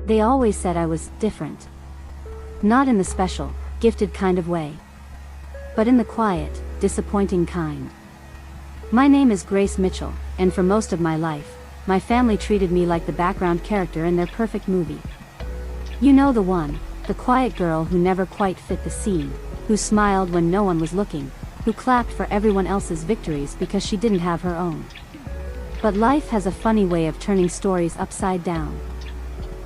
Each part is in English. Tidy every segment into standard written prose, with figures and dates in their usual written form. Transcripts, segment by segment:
They always said I was different. Not in the special, gifted kind of way, but in the quiet, disappointing kind. My name is Grace Mitchell, and for most of my life, my family treated me like the background character in their perfect movie. You know the one, the quiet girl who never quite fit the scene, who smiled when no one was looking, who clapped for everyone else's victories because she didn't have her own. But life has a funny way of turning stories upside down.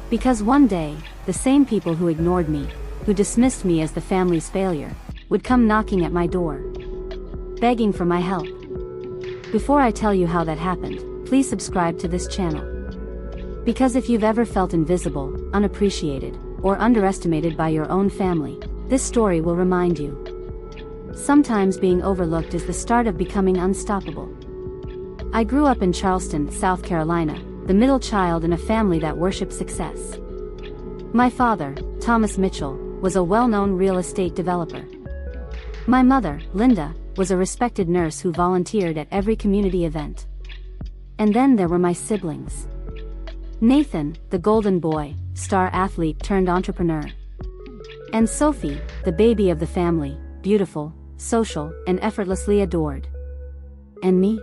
Because one day, the same people who ignored me, who dismissed me as the family's failure, would come knocking at my door, begging for my help. Before I tell you how that happened, please subscribe to this channel. Because if you've ever felt invisible, unappreciated, or underestimated by your own family, this story will remind you. Sometimes being overlooked is the start of becoming unstoppable. I grew up in Charleston, South Carolina, the middle child in a family that worshipped success. My father, Thomas Mitchell, was a well-known real estate developer. My mother, Linda, was a respected nurse who volunteered at every community event. And then there were my siblings. Nathan, the golden boy, star athlete turned entrepreneur. And Sophie, the baby of the family, beautiful, social, and effortlessly adored. And me?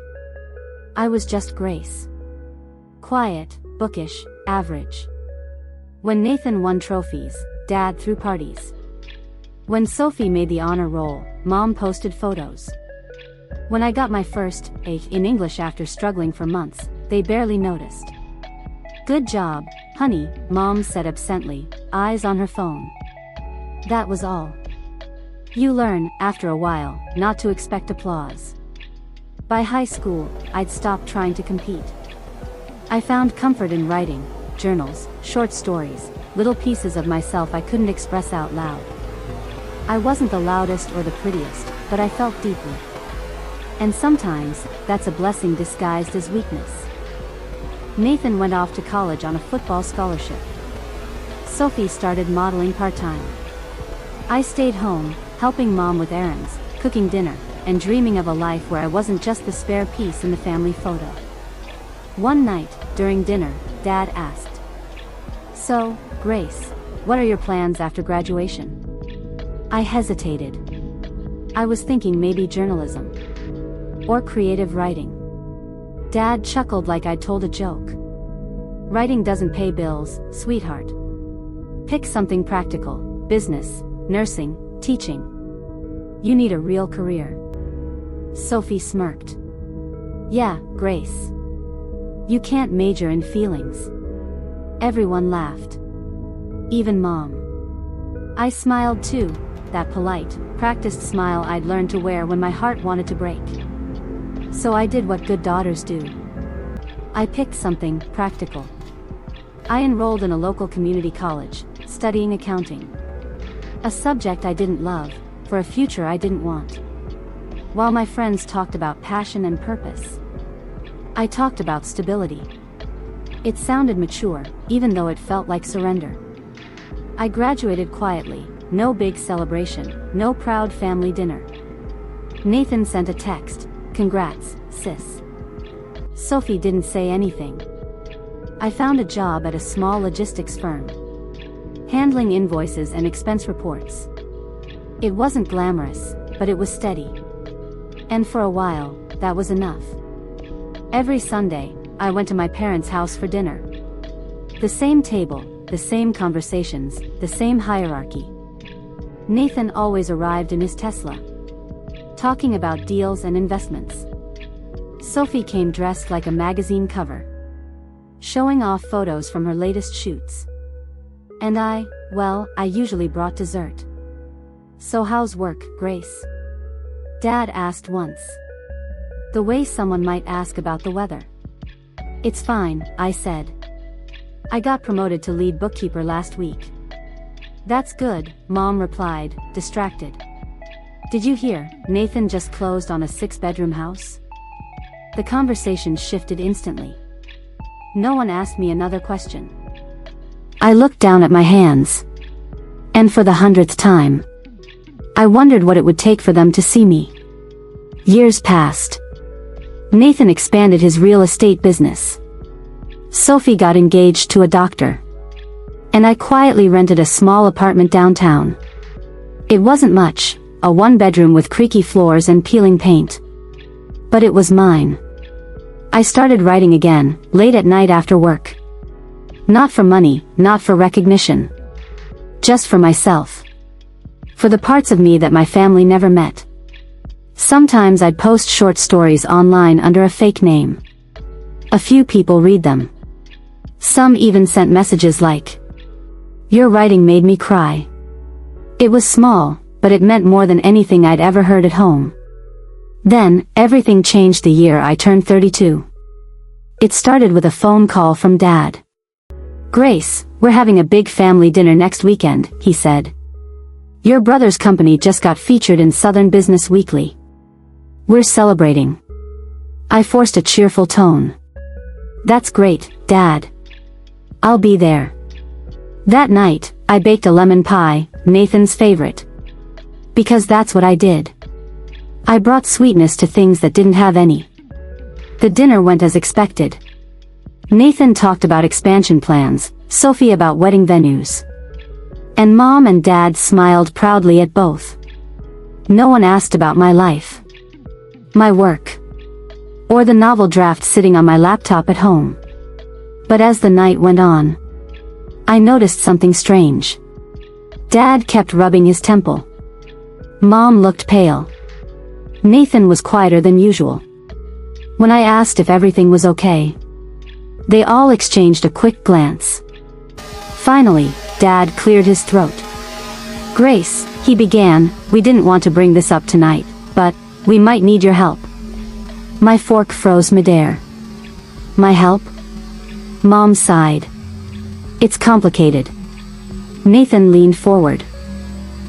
I was just Grace. Quiet, bookish, average. When Nathan won trophies, Dad threw parties. When Sophie made the honor roll, Mom posted photos. When I got my first A in English after struggling for months, they barely noticed. Good job, honey, Mom said absently, eyes on her phone. That was all. You learn, after a while, not to expect applause. By high school, I'd stopped trying to compete. I found comfort in writing, journals, short stories, little pieces of myself I couldn't express out loud. I wasn't the loudest or the prettiest, but I felt deeply. And sometimes, that's a blessing disguised as weakness. Nathan went off to college on a football scholarship. Sophie started modeling part-time. I stayed home, helping Mom with errands, cooking dinner, and dreaming of a life where I wasn't just the spare piece in the family photo. One night, during dinner, Dad asked, "So, Grace, what are your plans after graduation?" I hesitated. I was thinking maybe journalism. Or creative writing. Dad chuckled like I'd told a joke. "Writing doesn't pay bills, sweetheart. Pick something practical, business, nursing, teaching. You need a real career." Sophie smirked. "Yeah, Grace. You can't major in feelings." Everyone laughed. Even Mom. I smiled too, that polite, practiced smile I'd learned to wear when my heart wanted to break. So I did what good daughters do. I picked something practical. I enrolled in a local community college, studying accounting. A subject I didn't love, for a future I didn't want. While my friends talked about passion and purpose, I talked about stability. It sounded mature, even though it felt like surrender. I graduated quietly, no big celebration, no proud family dinner. Nathan sent a text, "Congrats, sis." Sophie didn't say anything. I found a job at a small logistics firm, handling invoices and expense reports. It wasn't glamorous, but it was steady. And for a while, that was enough. Every Sunday, I went to my parents' house for dinner. The same table, the same conversations, the same hierarchy. Nathan always arrived in his Tesla, talking about deals and investments. Sophie came dressed like a magazine cover, showing off photos from her latest shoots. And I usually brought dessert. "So how's work, Grace?" Dad asked once. The way someone might ask about the weather. "It's fine," I said. "I got promoted to lead bookkeeper last week." "That's good," Mom replied, distracted. "Did you hear, Nathan just closed on a 6-bedroom house?" The conversation shifted instantly. No one asked me another question. I looked down at my hands. And for the 100th time, I wondered what it would take for them to see me. Years passed. Nathan expanded his real estate business. Sophie got engaged to a doctor. and I quietly rented a small apartment downtown. It wasn't much, a one-bedroom with creaky floors and peeling paint. But it was mine. I started writing again, late at night after work. Not for money, not for recognition. Just for myself. For the parts of me that my family never met. Sometimes I'd post short stories online under a fake name. A few people read them. Some even sent messages like, "Your writing made me cry." It was small, but it meant more than anything I'd ever heard at home. Then, everything changed the year I turned 32. It started with a phone call from Dad. "Grace, we're having a big family dinner next weekend," he said. "Your brother's company just got featured in Southern Business Weekly. We're celebrating." I forced a cheerful tone. "That's great, Dad. I'll be there." That night, I baked a lemon pie, Nathan's favorite. Because that's what I did. I brought sweetness to things that didn't have any. The dinner went as expected. Nathan talked about expansion plans, Sophie about wedding venues. And Mom and Dad smiled proudly at both. No one asked about my life. My work. Or the novel draft sitting on my laptop at home. But as the night went on, I noticed something strange. Dad kept rubbing his temple. Mom looked pale. Nathan was quieter than usual. When I asked if everything was okay, they all exchanged a quick glance. Finally, Dad cleared his throat. "Grace," he began, "we didn't want to bring this up tonight, but we might need your help." My fork froze midair. "My help?" Mom sighed. "It's complicated." Nathan leaned forward.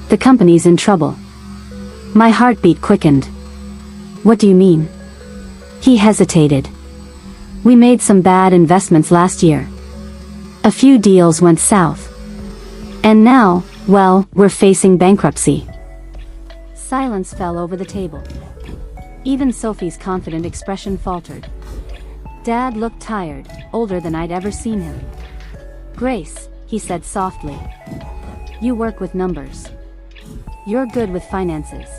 "The company's in trouble." My heartbeat quickened. "What do you mean?" He hesitated. "We made some bad investments last year. A few deals went south. And now, well, we're facing bankruptcy." Silence fell over the table. Even Sophie's confident expression faltered. Dad looked tired, older than I'd ever seen him. "Grace," he said softly. "You work with numbers. You're good with finances.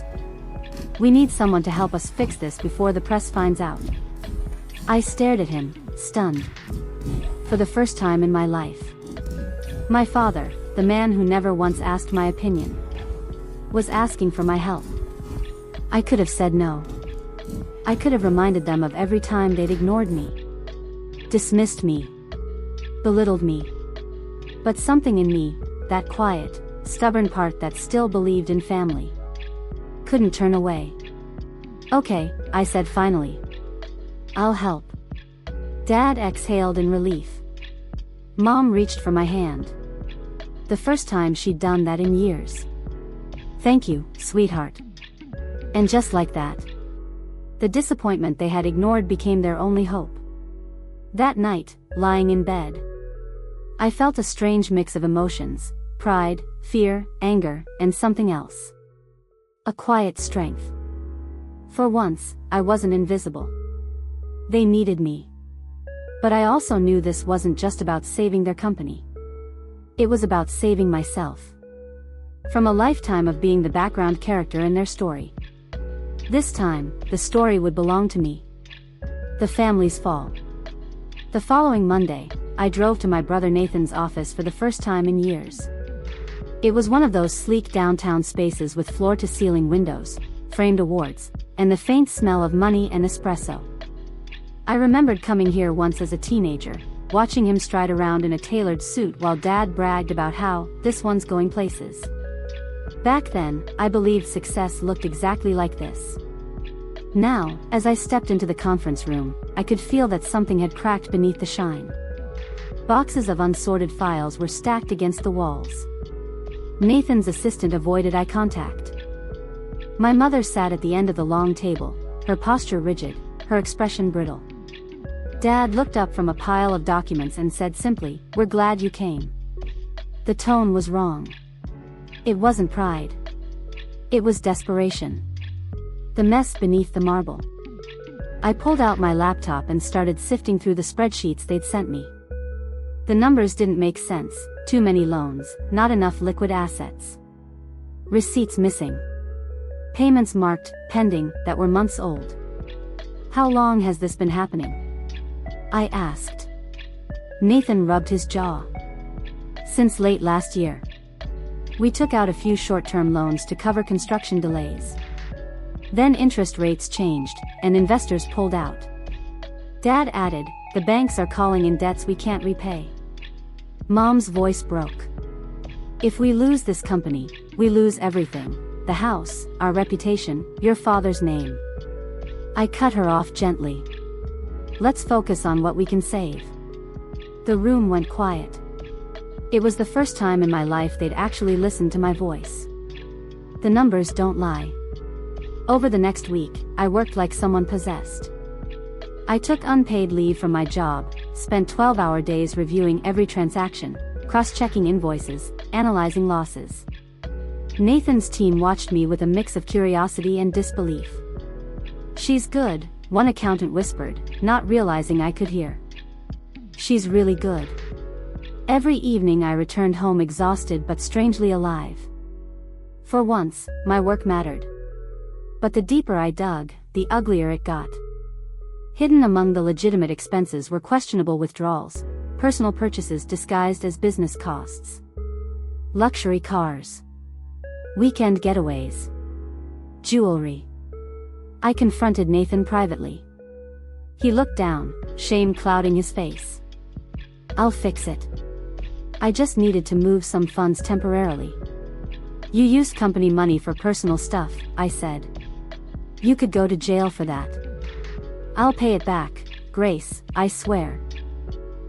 We need someone to help us fix this before the press finds out." I stared at him, stunned. For the first time in my life. My father, the man who never once asked my opinion, was asking for my help. I could have said no. I could have reminded them of every time they'd ignored me, dismissed me, belittled me. But something in me, that quiet, stubborn part that still believed in family, couldn't turn away. "Okay," I said finally. "I'll help." Dad exhaled in relief. Mom reached for my hand. The first time she'd done that in years. "Thank you, sweetheart." And just like that, the disappointment they had ignored became their only hope. That night, lying in bed, I felt a strange mix of emotions: pride, fear, anger, and something else. A quiet strength. For once, I wasn't invisible. They needed me. But I also knew this wasn't just about saving their company. It was about saving myself. From a lifetime of being the background character in their story. This time, the story would belong to me. The family's fall. The following Monday, I drove to my brother Nathan's office for the first time in years. It was one of those sleek downtown spaces with floor-to-ceiling windows, framed awards, and the faint smell of money and espresso. I remembered coming here once as a teenager, watching him stride around in a tailored suit while Dad bragged about how, "This one's going places." Back then, I believed success looked exactly like this. Now, as I stepped into the conference room, I could feel that something had cracked beneath the shine. Boxes of unsorted files were stacked against the walls. Nathan's assistant avoided eye contact. My mother sat at the end of the long table, her posture rigid, her expression brittle. Dad looked up from a pile of documents and said simply, "We're glad you came." The tone was wrong. It wasn't pride. It was desperation. The mess beneath the marble. I pulled out my laptop and started sifting through the spreadsheets they'd sent me. The numbers didn't make sense, Too many loans, not enough liquid assets. Receipts missing. Payments marked pending that were months old. How long has this been happening? I asked. Nathan rubbed his jaw. Since late last year. We took out a few short-term loans to cover construction delays. Then interest rates changed, and investors pulled out. Dad added, the banks are calling in debts we can't repay. Mom's voice broke. If we lose this company, we lose everything. The house, our reputation, your father's name. I cut her off gently. Let's focus on what we can save. The room went quiet. It was the first time in my life they'd actually listened to my voice. The numbers don't lie. Over the next week, I worked like someone possessed. I took unpaid leave from my job, spent 12-hour days reviewing every transaction, cross-checking invoices, analyzing losses. Nathan's team watched me with a mix of curiosity and disbelief. She's good, one accountant whispered, not realizing I could hear. She's really good. Every evening I returned home exhausted but strangely alive. For once, my work mattered. But the deeper I dug, the uglier it got. Hidden among the legitimate expenses were questionable withdrawals, personal purchases disguised as business costs. Luxury cars. Weekend getaways. Jewelry. I confronted Nathan privately. He looked down, shame clouding his face. I'll fix it. I just needed to move some funds temporarily. You used company money for personal stuff, I said. You could go to jail for that. I'll pay it back, Grace, I swear.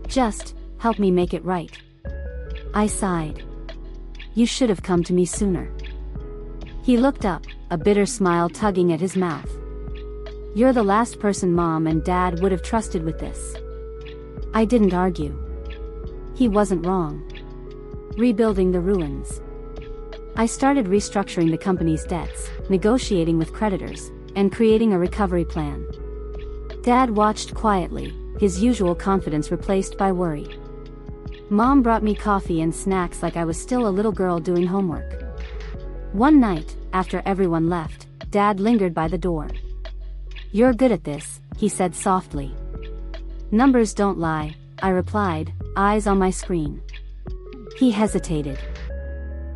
Just, help me make it right. I sighed. You should have come to me sooner. He looked up, a bitter smile tugging at his mouth. You're the last person Mom and Dad would have trusted with this. I didn't argue. He wasn't wrong. Rebuilding the ruins. I started restructuring the company's debts, negotiating with creditors, and creating a recovery plan. Dad watched quietly, his usual confidence replaced by worry. Mom brought me coffee and snacks like I was still a little girl doing homework. One night, after everyone left, Dad lingered by the door. You're good at this, he said softly. Numbers don't lie, I replied, eyes on my screen. He hesitated.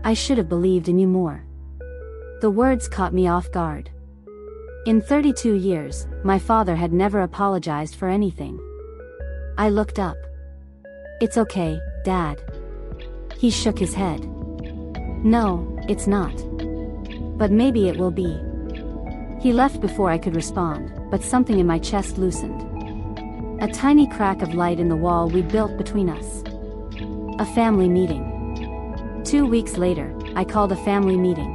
I should have believed in you more. The words caught me off guard. In 32 years, my father had never apologized for anything. I looked up. It's okay, Dad. He shook his head. No, it's not. But maybe it will be. He left before I could respond, but something in my chest loosened. A tiny crack of light in the wall we'd built between us. A family meeting. 2 weeks later, I called a family meeting.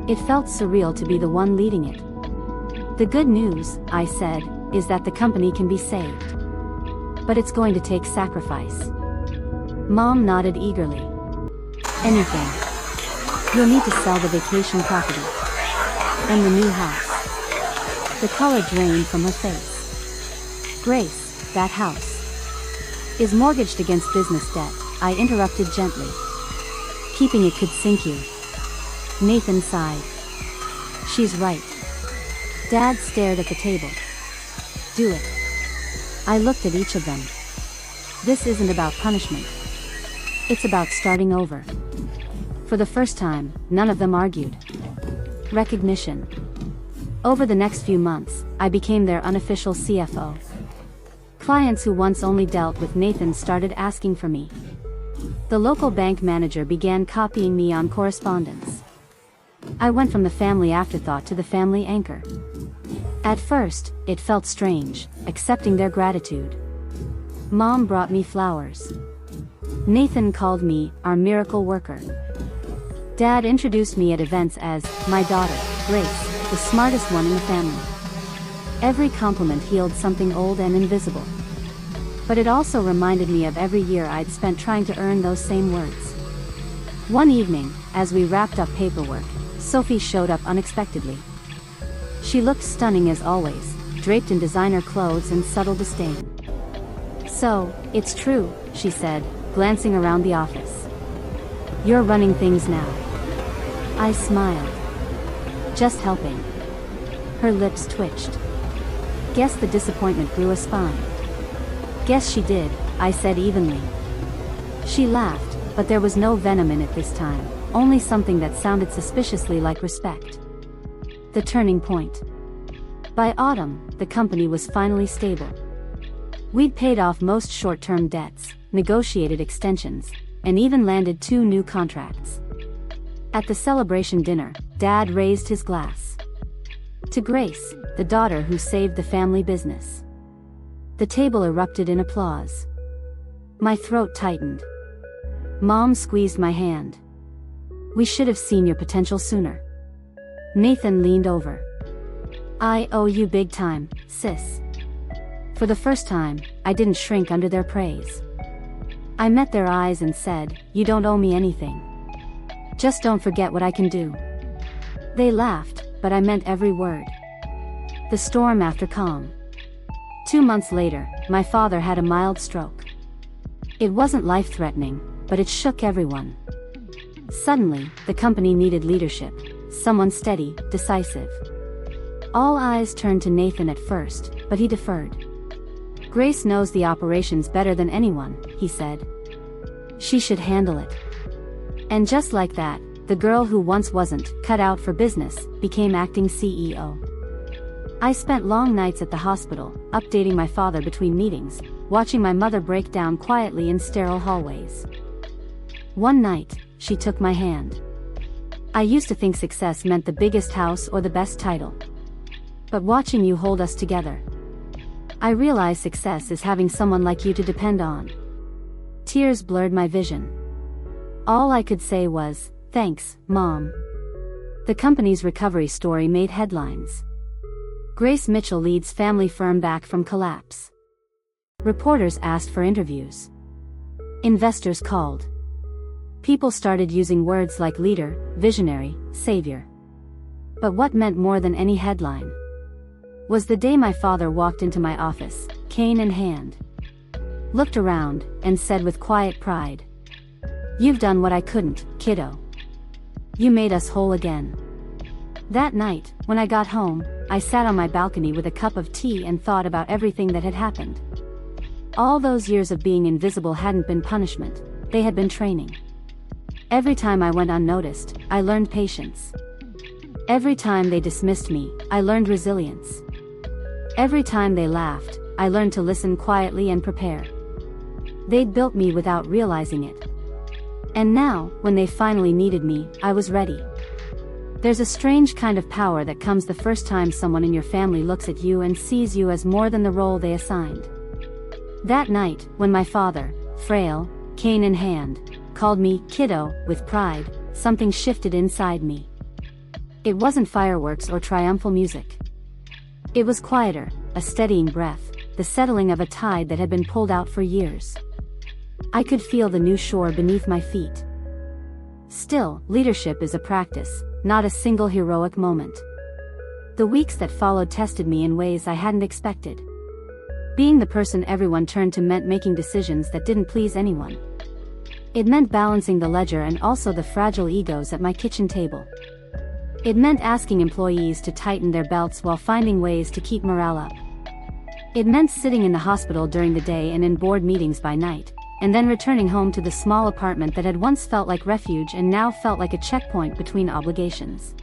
It felt surreal to be the one leading it. The good news, I said, is that the company can be saved. But it's going to take sacrifice. Mom nodded eagerly. Anything. You'll need to sell the vacation property. And the new house. The color drained from her face. Grace, that house is mortgaged against business debt, I interrupted gently. Keeping it could sink you. Nathan sighed. She's right. Dad stared at the table. Do it. I looked at each of them. This isn't about punishment. It's about starting over. For the first time, none of them argued. Recognition. Over the next few months, I became their unofficial CFO. Clients who once only dealt with Nathan started asking for me. The local bank manager began copying me on correspondence. I went from the family afterthought to the family anchor. At first, it felt strange, accepting their gratitude. Mom brought me flowers. Nathan called me our miracle worker. Dad introduced me at events as my daughter, Grace, the smartest one in the family. Every compliment healed something old and invisible. But it also reminded me of every year I'd spent trying to earn those same words. One evening, as we wrapped up paperwork, Sophie showed up unexpectedly. She looked stunning as always, draped in designer clothes and subtle disdain. So, it's true, she said, glancing around the office. "You're running things now." I smiled. "Just helping." Her lips twitched. "Guess the disappointment grew a spine." "Guess she did," I said evenly. She laughed, but there was no venom in it this time, only something that sounded suspiciously like respect. The turning point. By autumn, the company was finally stable. We'd paid off most short-term debts, negotiated extensions, and even landed 2 new contracts. At the celebration dinner, Dad raised his glass. To Grace, the daughter who saved the family business. The table erupted in applause. My throat tightened. Mom squeezed my hand. "We should have seen your potential sooner." Nathan leaned over. "I owe you big time, sis." For the first time, I didn't shrink under their praise. I met their eyes and said, "You don't owe me anything. Just don't forget what I can do." They laughed, but I meant every word. The storm after calm. 2 months later, my father had a mild stroke. It wasn't life-threatening, but it shook everyone. Suddenly, the company needed leadership, someone steady, decisive. All eyes turned to Nathan at first, but he deferred. "Grace knows the operations better than anyone," he said. "She should handle it." And just like that, the girl who once wasn't cut out for business became acting CEO. I spent long nights at the hospital, updating my father between meetings, watching my mother break down quietly in sterile hallways. One night, she took my hand. "I used to think success meant the biggest house or the best title. But watching you hold us together, I realize success is having someone like you to depend on." Tears blurred my vision. All I could say was, "Thanks, Mom." The company's recovery story made headlines. Grace Mitchell leads family firm back from collapse. Reporters asked for interviews. Investors called. People started using words like leader, visionary, savior. But what meant more than any headline was the day my father walked into my office, cane in hand, looked around, and said with quiet pride, "You've done what I couldn't, kiddo. You made us whole again." That night, when I got home, I sat on my balcony with a cup of tea and thought about everything that had happened. All those years of being invisible hadn't been punishment, they had been training. Every time I went unnoticed, I learned patience. Every time they dismissed me, I learned resilience. Every time they laughed, I learned to listen quietly and prepare. They'd built me without realizing it. And now, when they finally needed me, I was ready. There's a strange kind of power that comes the first time someone in your family looks at you and sees you as more than the role they assigned. That night, when my father, frail, cane in hand, called me kiddo with pride, something shifted inside me. It wasn't fireworks or triumphal music. It was quieter, a steadying breath, the settling of a tide that had been pulled out for years. I could feel the new shore beneath my feet. Still, leadership is a practice, not a single heroic moment. The weeks that followed tested me in ways I hadn't expected. Being the person everyone turned to meant making decisions that didn't please anyone. It meant balancing the ledger and also the fragile egos at my kitchen table. It meant asking employees to tighten their belts while finding ways to keep morale up. It meant sitting in the hospital during the day and in board meetings by night, and then returning home to the small apartment that had once felt like refuge and now felt like a checkpoint between obligations.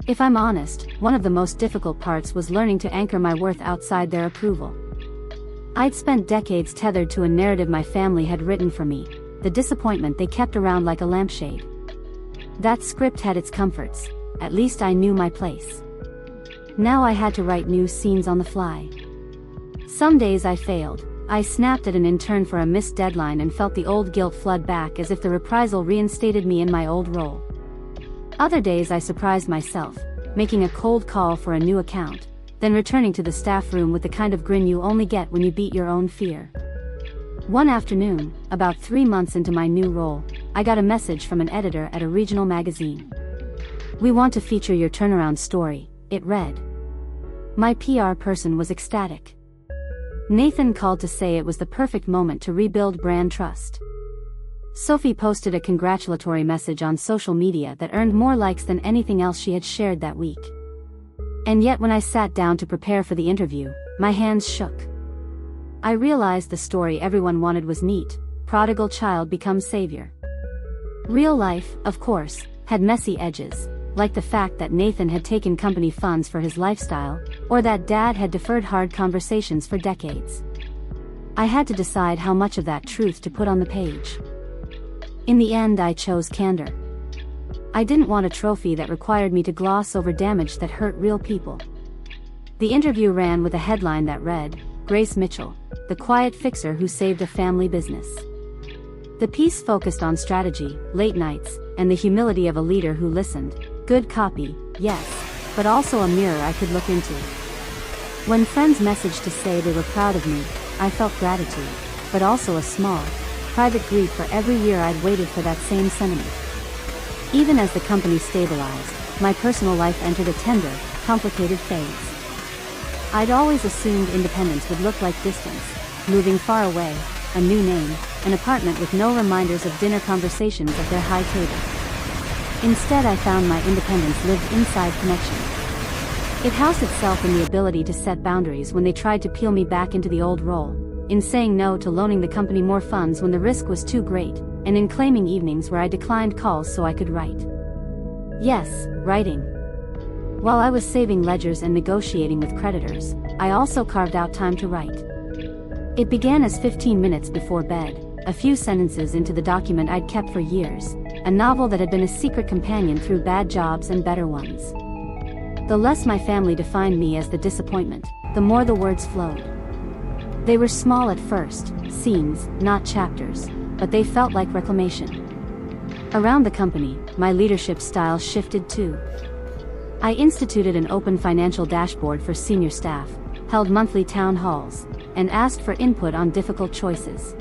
If I'm honest, one of the most difficult parts was learning to anchor my worth outside their approval. I'd spent decades tethered to a narrative my family had written for me, the disappointment they kept around like a lampshade. That script had its comforts, at least I knew my place. Now I had to write new scenes on the fly. Some days I failed. I snapped at an intern for a missed deadline and felt the old guilt flood back as if the reprisal reinstated me in my old role. Other days I surprised myself, making a cold call for a new account, then returning to the staff room with the kind of grin you only get when you beat your own fear. One afternoon, about 3 months into my new role, I got a message from an editor at a regional magazine. "We want to feature your turnaround story," it read. My PR person was ecstatic. Nathan called to say it was the perfect moment to rebuild brand trust. Sophie posted a congratulatory message on social media that earned more likes than anything else she had shared that week. And yet when I sat down to prepare for the interview, my hands shook. I realized the story everyone wanted was neat: prodigal child becomes savior. Real life, of course, had messy edges, like the fact that Nathan had taken company funds for his lifestyle, or that Dad had deferred hard conversations for decades. I had to decide how much of that truth to put on the page. In the end, I chose candor. I didn't want a trophy that required me to gloss over damage that hurt real people. The interview ran with a headline that read, "Grace Mitchell, the quiet fixer who saved a family business." The piece focused on strategy, late nights, and the humility of a leader who listened. Good copy, yes, but also a mirror I could look into. When friends messaged to say they were proud of me, I felt gratitude, but also a small, private grief for every year I'd waited for that same sentiment. Even as the company stabilized, my personal life entered a tender, complicated phase. I'd always assumed independence would look like distance, moving far away, a new name, an apartment with no reminders of dinner conversations at their high table. Instead, I found my independence lived inside connection. It housed itself in the ability to set boundaries when they tried to peel me back into the old role, in saying no to loaning the company more funds when the risk was too great, and in claiming evenings where I declined calls so I could write. Yes, writing. While I was saving ledgers and negotiating with creditors, I also carved out time to write. It began as 15 minutes before bed, a few sentences into the document I'd kept for years, a novel that had been a secret companion through bad jobs and better ones. The less my family defined me as the disappointment, the more the words flowed. They were small at first, scenes, not chapters, but they felt like reclamation. Around the company, my leadership style shifted too. I instituted an open financial dashboard for senior staff, held monthly town halls, and asked for input on difficult choices.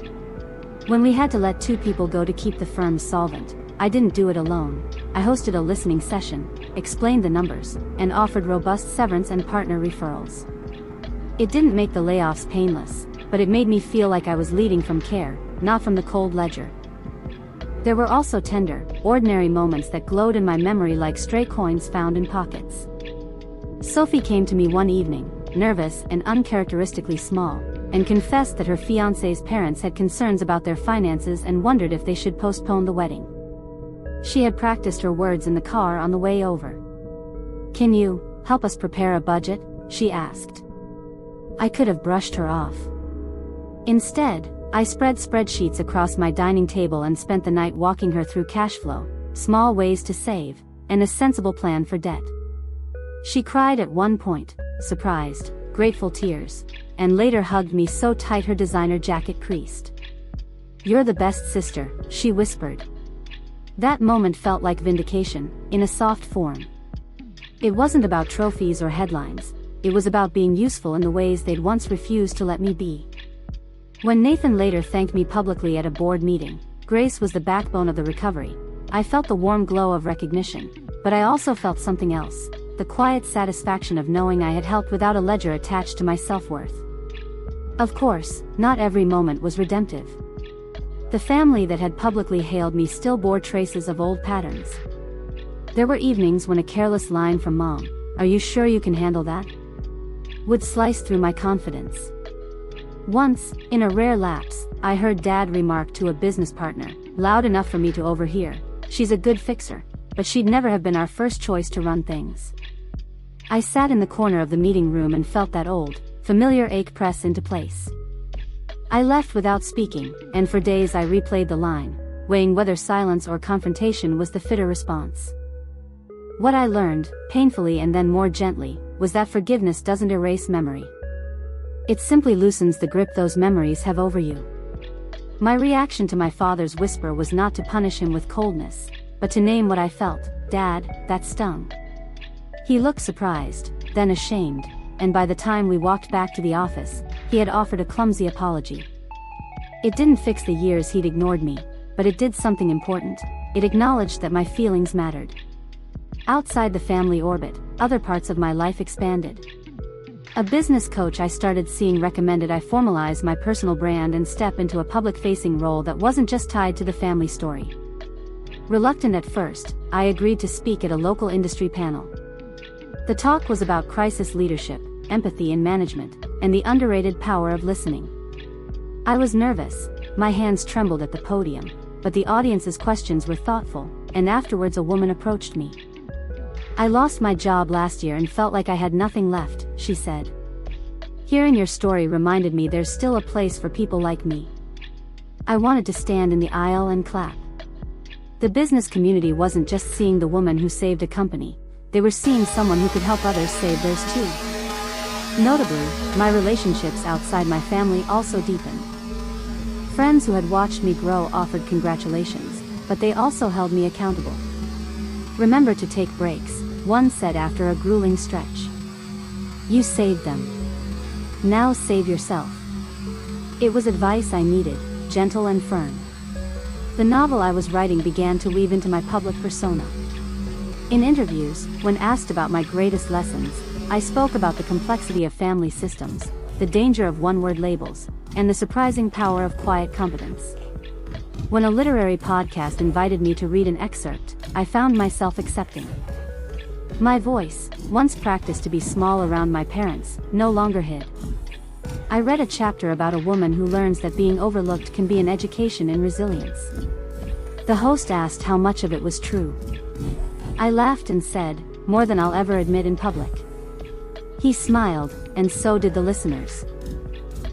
When we had to let 2 people go to keep the firm solvent, I didn't do it alone. I hosted a listening session, explained the numbers, and offered robust severance and partner referrals. It didn't make the layoffs painless, but it made me feel like I was leading from care, not from the cold ledger. There were also tender, ordinary moments that glowed in my memory like stray coins found in pockets. Sophie came to me one evening, nervous and uncharacteristically small, and confessed that her fiancé's parents had concerns about their finances and wondered if they should postpone the wedding. She had practiced her words in the car on the way over. "Can you help us prepare a budget?" she asked. I could have brushed her off. Instead, I spread spreadsheets across my dining table and spent the night walking her through cash flow, small ways to save, and a sensible plan for debt. She cried at one point, surprised, grateful tears, and later hugged me so tight her designer jacket creased. "You're the best sister," she whispered. That moment felt like vindication, in a soft form. It wasn't about trophies or headlines, it was about being useful in the ways they'd once refused to let me be. When Nathan later thanked me publicly at a board meeting, Grace was the backbone of the recovery. I felt the warm glow of recognition, but I also felt something else, the quiet satisfaction of knowing I had helped without a ledger attached to my self-worth. Of course, not every moment was redemptive. The family that had publicly hailed me still bore traces of old patterns. There were evenings when a careless line from Mom, "Are you sure you can handle that?" would slice through my confidence. Once, in a rare lapse, I heard Dad remark to a business partner, loud enough for me to overhear, "She's a good fixer, but she'd never have been our first choice to run things." I sat in the corner of the meeting room and felt that old, familiar ache press into place. I left without speaking, and for days I replayed the line, weighing whether silence or confrontation was the fitter response. What I learned, painfully and then more gently, was that forgiveness doesn't erase memory. It simply loosens the grip those memories have over you. My reaction to my father's whisper was not to punish him with coldness, but to name what I felt. "Dad, that stung." He looked surprised, then ashamed, and by the time we walked back to the office, he had offered a clumsy apology. It didn't fix the years he'd ignored me, but it did something important. It acknowledged that my feelings mattered. Outside the family orbit, other parts of my life expanded. A business coach I started seeing recommended I formalize my personal brand and step into a public-facing role that wasn't just tied to the family story. Reluctant at first, I agreed to speak at a local industry panel. The talk was about crisis leadership, empathy in management, and the underrated power of listening. I was nervous, my hands trembled at the podium, but the audience's questions were thoughtful, and afterwards a woman approached me. "I lost my job last year and felt like I had nothing left," she said. "Hearing your story reminded me there's still a place for people like me." I wanted to stand in the aisle and clap. The business community wasn't just seeing the woman who saved a company, they were seeing someone who could help others save theirs too. Notably, my relationships outside my family also deepened. Friends who had watched me grow offered congratulations, but they also held me accountable. "Remember to take breaks," one said after a grueling stretch. "You saved them. Now save yourself." It was advice I needed, gentle and firm. The novel I was writing began to weave into my public persona. In interviews, when asked about my greatest lessons, I spoke about the complexity of family systems, the danger of one-word labels, and the surprising power of quiet competence. When a literary podcast invited me to read an excerpt, I found myself accepting. My voice, once practiced to be small around my parents, no longer hid. I read a chapter about a woman who learns that being overlooked can be an education in resilience. The host asked how much of it was true. I laughed and said, "More than I'll ever admit in public." He smiled, and so did the listeners.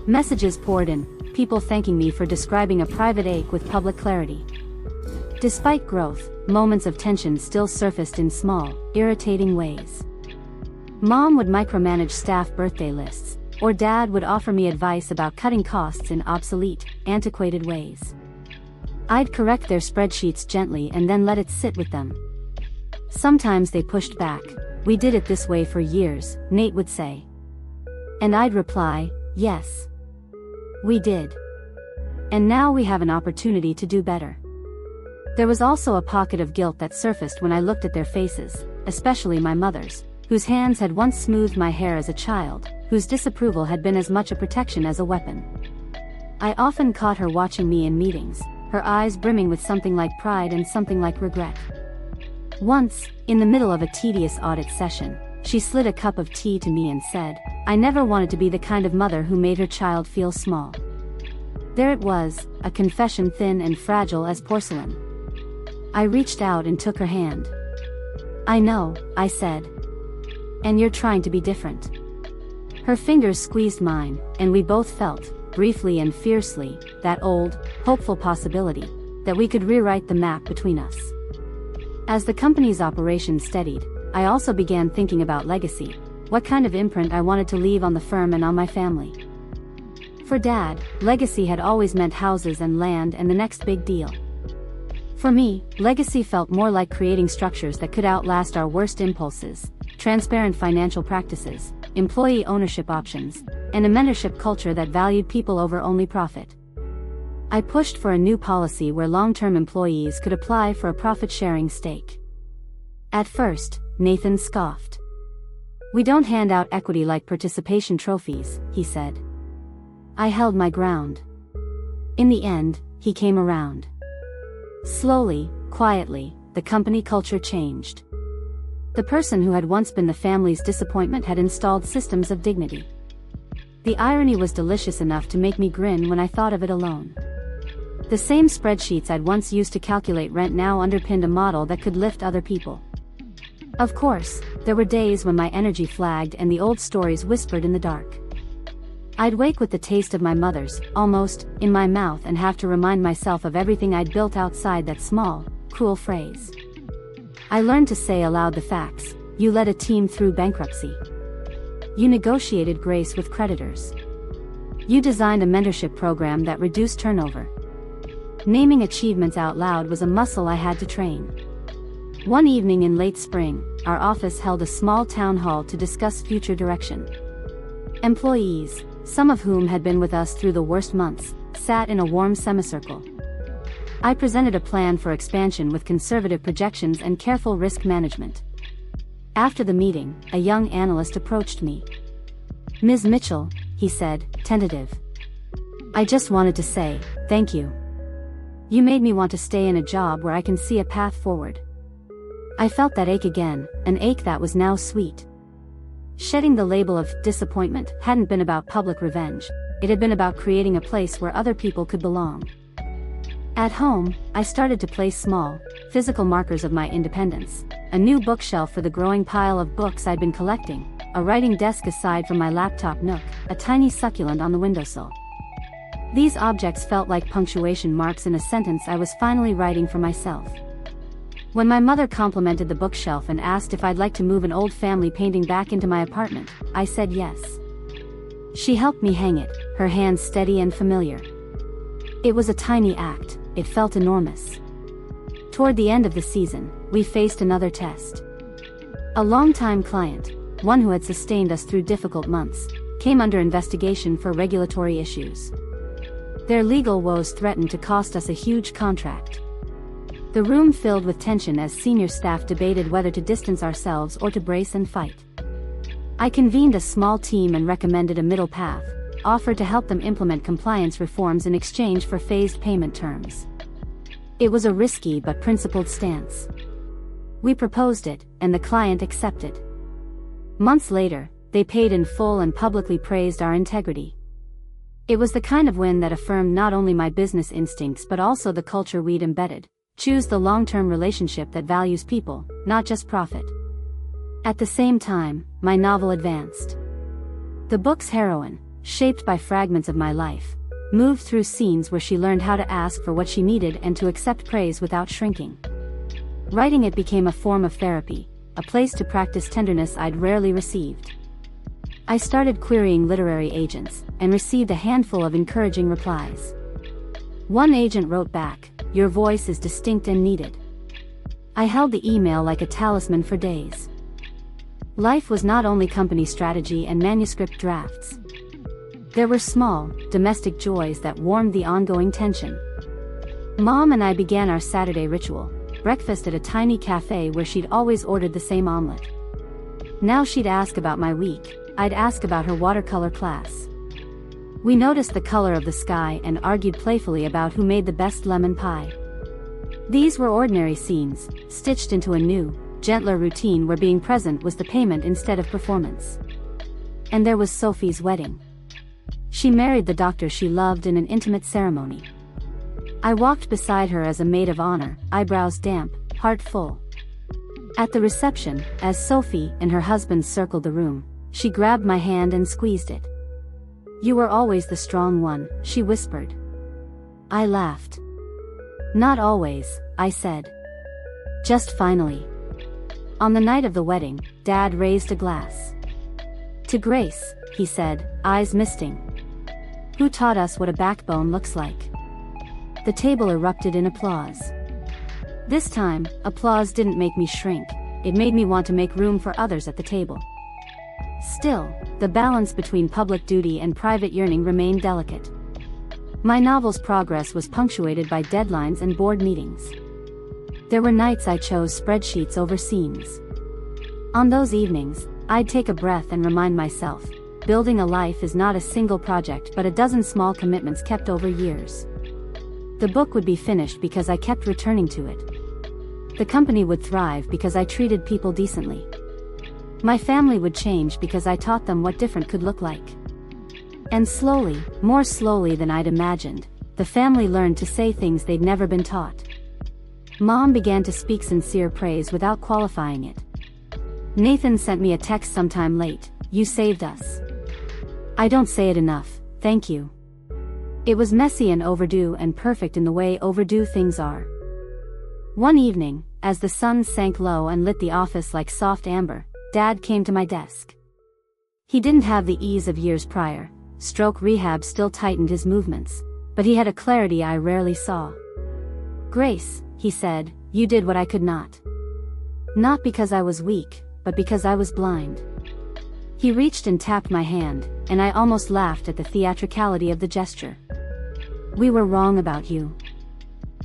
Messages poured in, people thanking me for describing a private ache with public clarity. Despite growth, moments of tension still surfaced in small, irritating ways. Mom would micromanage staff birthday lists, or Dad would offer me advice about cutting costs in obsolete, antiquated ways. I'd correct their spreadsheets gently and then let it sit with them. Sometimes they pushed back. "We did it this way for years," Nate would say. And I'd reply, "Yes. We did. And now we have an opportunity to do better." There was also a pocket of guilt that surfaced when I looked at their faces, especially my mother's, whose hands had once smoothed my hair as a child, whose disapproval had been as much a protection as a weapon. I often caught her watching me in meetings, her eyes brimming with something like pride and something like regret. Once, in the middle of a tedious audit session, she slid a cup of tea to me and said, "I never wanted to be the kind of mother who made her child feel small." There it was, a confession thin and fragile as porcelain. I reached out and took her hand. "I know," I said. "And you're trying to be different." Her fingers squeezed mine, and we both felt, briefly and fiercely, that old, hopeful possibility, that we could rewrite the map between us. As the company's operations steadied, I also began thinking about legacy, what kind of imprint I wanted to leave on the firm and on my family. For Dad, legacy had always meant houses and land and the next big deal. For me, legacy felt more like creating structures that could outlast our worst impulses, transparent financial practices, employee ownership options, and a mentorship culture that valued people over only profit. I pushed for a new policy where long-term employees could apply for a profit-sharing stake. At first, Nathan scoffed. "We don't hand out equity like participation trophies," he said. I held my ground. In the end, he came around. Slowly, quietly, the company culture changed. The person who had once been the family's disappointment had installed systems of dignity. The irony was delicious enough to make me grin when I thought of it alone. The same spreadsheets I'd once used to calculate rent now underpinned a model that could lift other people. Of course, there were days when my energy flagged and the old stories whispered in the dark. I'd wake with the taste of my mother's, almost, in my mouth and have to remind myself of everything I'd built outside that small, cruel phrase. I learned to say aloud the facts. You led a team through bankruptcy. You negotiated grace with creditors. You designed a mentorship program that reduced turnover. Naming achievements out loud was a muscle I had to train. One evening in late spring, our office held a small town hall to discuss future direction. Employees, some of whom had been with us through the worst months, sat in a warm semicircle. I presented a plan for expansion with conservative projections and careful risk management. After the meeting, a young analyst approached me. Ms. Mitchell, he said, tentative. I just wanted to say, thank you. You made me want to stay in a job where I can see a path forward. I felt that ache again, an ache that was now sweet. Shedding the label of disappointment hadn't been about public revenge, it had been about creating a place where other people could belong. At home, I started to place small, physical markers of my independence, a new bookshelf for the growing pile of books I'd been collecting, a writing desk aside from my laptop nook, a tiny succulent on the windowsill. These objects felt like punctuation marks in a sentence I was finally writing for myself. When my mother complimented the bookshelf and asked if I'd like to move an old family painting back into my apartment, I said yes. She helped me hang it, her hands steady and familiar. It was a tiny act, it felt enormous. Toward the end of the season, we faced another test. A longtime client, one who had sustained us through difficult months, came under investigation for regulatory issues. Their legal woes threatened to cost us a huge contract. The room filled with tension as senior staff debated whether to distance ourselves or to brace and fight. I convened a small team and recommended a middle path, offered to help them implement compliance reforms in exchange for phased payment terms. It was a risky but principled stance. We proposed it, and the client accepted. Months later, they paid in full and publicly praised our integrity. It was the kind of win that affirmed not only my business instincts but also the culture we'd embedded. Choose the long-term relationship that values people, not just profit. At the same time, my novel advanced. The book's heroine, shaped by fragments of my life, moved through scenes where she learned how to ask for what she needed and to accept praise without shrinking. Writing it became a form of therapy, a place to practice tenderness I'd rarely received. I started querying literary agents, and received a handful of encouraging replies. One agent wrote back, "Your voice is distinct and needed." I held the email like a talisman for days. Life was not only company strategy and manuscript drafts. There were small, domestic joys that warmed the ongoing tension. Mom and I began our Saturday ritual, breakfast at a tiny cafe where she'd always ordered the same omelet. Now she'd ask about my week, I'd ask about her watercolor class. We noticed the color of the sky and argued playfully about who made the best lemon pie. These were ordinary scenes, stitched into a new, gentler routine where being present was the payment instead of performance. And there was Sophie's wedding. She married the doctor she loved in an intimate ceremony. I walked beside her as a maid of honor, eyebrows damp, heart full. At the reception, as Sophie and her husband circled the room, she grabbed my hand and squeezed it. "You were always the strong one," she whispered. I laughed. "Not always," I said. "Just finally." On the night of the wedding, Dad raised a glass. "To Grace," he said, eyes misting. "Who taught us what a backbone looks like?" The table erupted in applause. This time, applause didn't make me shrink, it made me want to make room for others at the table. Still, the balance between public duty and private yearning remained delicate. My novel's progress was punctuated by deadlines and board meetings. There were nights I chose spreadsheets over scenes. On those evenings, I'd take a breath and remind myself, building a life is not a single project but a dozen small commitments kept over years. The book would be finished because I kept returning to it. The company would thrive because I treated people decently. My family would change because I taught them what different could look like. And slowly, more slowly than I'd imagined, the family learned to say things they'd never been taught. Mom began to speak sincere praise without qualifying it. Nathan sent me a text sometime late, "You saved us." I don't say it enough, thank you. It was messy and overdue and perfect in the way overdue things are. One evening, as the sun sank low and lit the office like soft amber, Dad came to my desk. He didn't have the ease of years prior, stroke rehab still tightened his movements, but he had a clarity I rarely saw. "Grace," he said, "you did what I could not. Not because I was weak, but because I was blind." He reached and tapped my hand, and I almost laughed at the theatricality of the gesture. "We were wrong about you."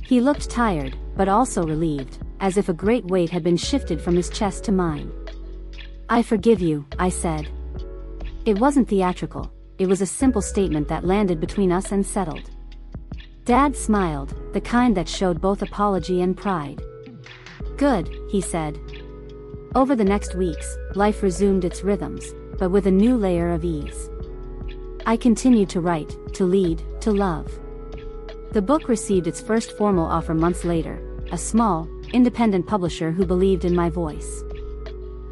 He looked tired, but also relieved, as if a great weight had been shifted from his chest to mine. "I forgive you," I said. It wasn't theatrical, it was a simple statement that landed between us and settled. Dad smiled, the kind that showed both apology and pride. "Good," he said. Over the next weeks, life resumed its rhythms, but with a new layer of ease. I continued to write, to lead, to love. The book received its first formal offer months later, a small, independent publisher who believed in my voice.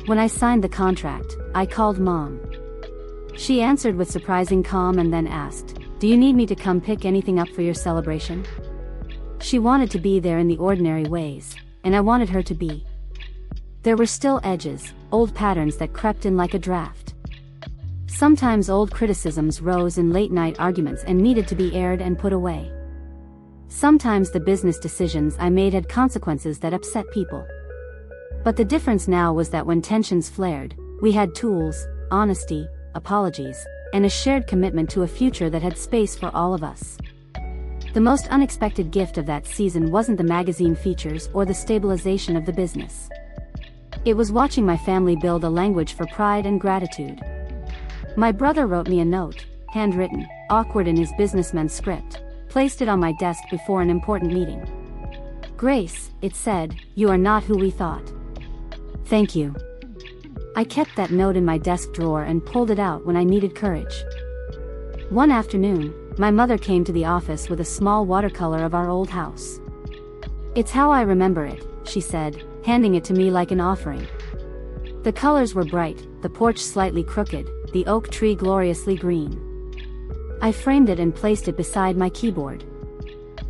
When I signed the contract, I called Mom. She answered with surprising calm and then asked, "Do you need me to come pick anything up for your celebration?" She wanted to be there in the ordinary ways, and I wanted her to be. There were still edges, old patterns that crept in like a draft. Sometimes old criticisms rose in late-night arguments and needed to be aired and put away. Sometimes the business decisions I made had consequences that upset people. But the difference now was that when tensions flared, we had tools, honesty, apologies, and a shared commitment to a future that had space for all of us. The most unexpected gift of that season wasn't the magazine features or the stabilization of the business. It was watching my family build a language for pride and gratitude. My brother wrote me a note, handwritten, awkward in his businessman's script, placed it on my desk before an important meeting. "Grace," it said, "you are not who we thought." Thank you. I kept that note in my desk drawer and pulled it out when I needed courage. One afternoon, my mother came to the office with a small watercolor of our old house. "It's how I remember it," she said, handing it to me like an offering. The colors were bright, the porch slightly crooked, the oak tree gloriously green. I framed it and placed it beside my keyboard.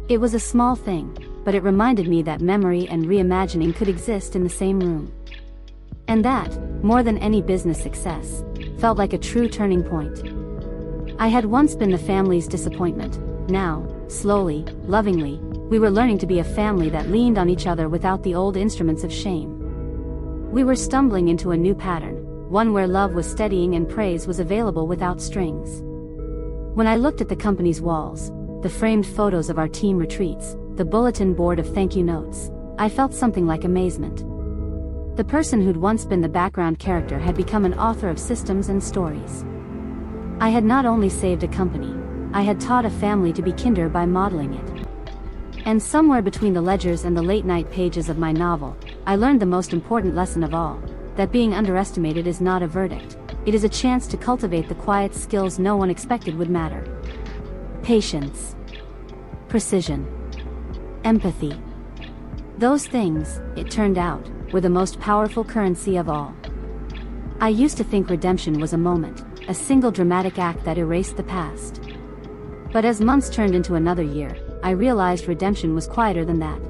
It was a small thing, but it reminded me that memory and reimagining could exist in the same room. And that, more than any business success, felt like a true turning point. I had once been the family's disappointment. Now, slowly, lovingly, we were learning to be a family that leaned on each other without the old instruments of shame. We were stumbling into a new pattern, one where love was steadying and praise was available without strings. When I looked at the company's walls, the framed photos of our team retreats, the bulletin board of thank you notes, I felt something like amazement. The person who'd once been the background character had become an author of systems and stories. I had not only saved a company, I had taught a family to be kinder by modeling it. And somewhere between the ledgers and the late-night pages of my novel, I learned the most important lesson of all, that being underestimated is not a verdict, it is a chance to cultivate the quiet skills no one expected would matter. Patience. Precision. Empathy. Those things, it turned out, were the most powerful currency of all. I used to think redemption was a moment, a single dramatic act that erased the past. But as months turned into another year, I realized redemption was quieter than that.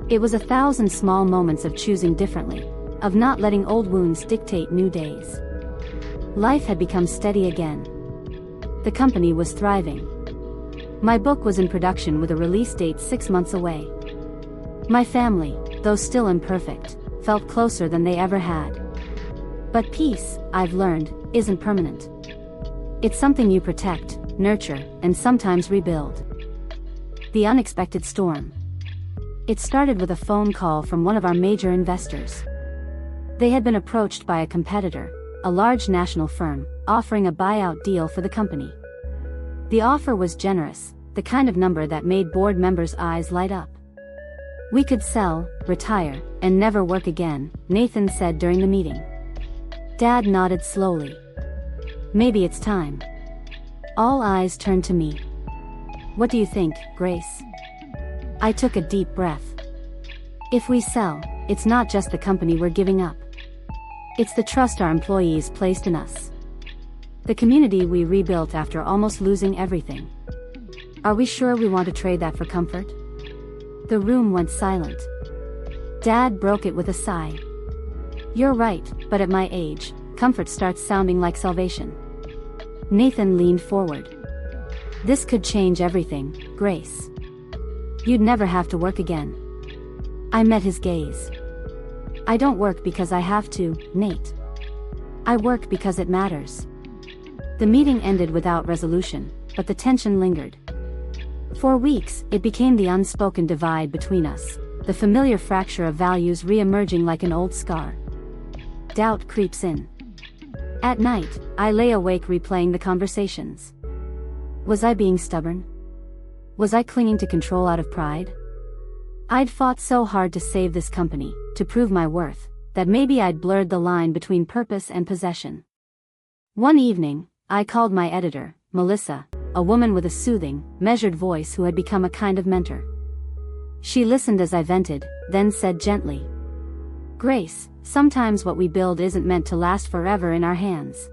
It was 1,000 small moments of choosing differently, of not letting old wounds dictate new days. Life had become steady again. The company was thriving. My book was in production with a release date 6 months away. My family, though still imperfect, felt closer than they ever had. But peace, I've learned, isn't permanent. It's something you protect, nurture, and sometimes rebuild. The unexpected storm. It started with a phone call from one of our major investors. They had been approached by a competitor, a large national firm, offering a buyout deal for the company. The offer was generous, the kind of number that made board members' eyes light up. "We could sell, retire, and never work again," Nathan said during the meeting. Dad nodded slowly. "Maybe it's time." All eyes turned to me. "What do you think, Grace?" I took a deep breath. If we sell, it's not just the company we're giving up. It's the trust our employees placed in us. The community we rebuilt after almost losing everything. Are we sure we want to trade that for comfort? The room went silent. Dad broke it with a sigh. "You're right, but at my age, comfort starts sounding like salvation." Nathan leaned forward. "This could change everything, Grace. You'd never have to work again." I met his gaze. "I don't work because I have to, Nate. I work because it matters." The meeting ended without resolution, but the tension lingered. For weeks, it became the unspoken divide between us, the familiar fracture of values re-emerging like an old scar. Doubt creeps in. At night, I lay awake replaying the conversations. Was I being stubborn? Was I clinging to control out of pride? I'd fought so hard to save this company, to prove my worth, that maybe I'd blurred the line between purpose and possession. One evening, I called my editor, Melissa, a woman with a soothing, measured voice who had become a kind of mentor. She listened as I vented, then said gently, "Grace, sometimes what we build isn't meant to last forever in our hands.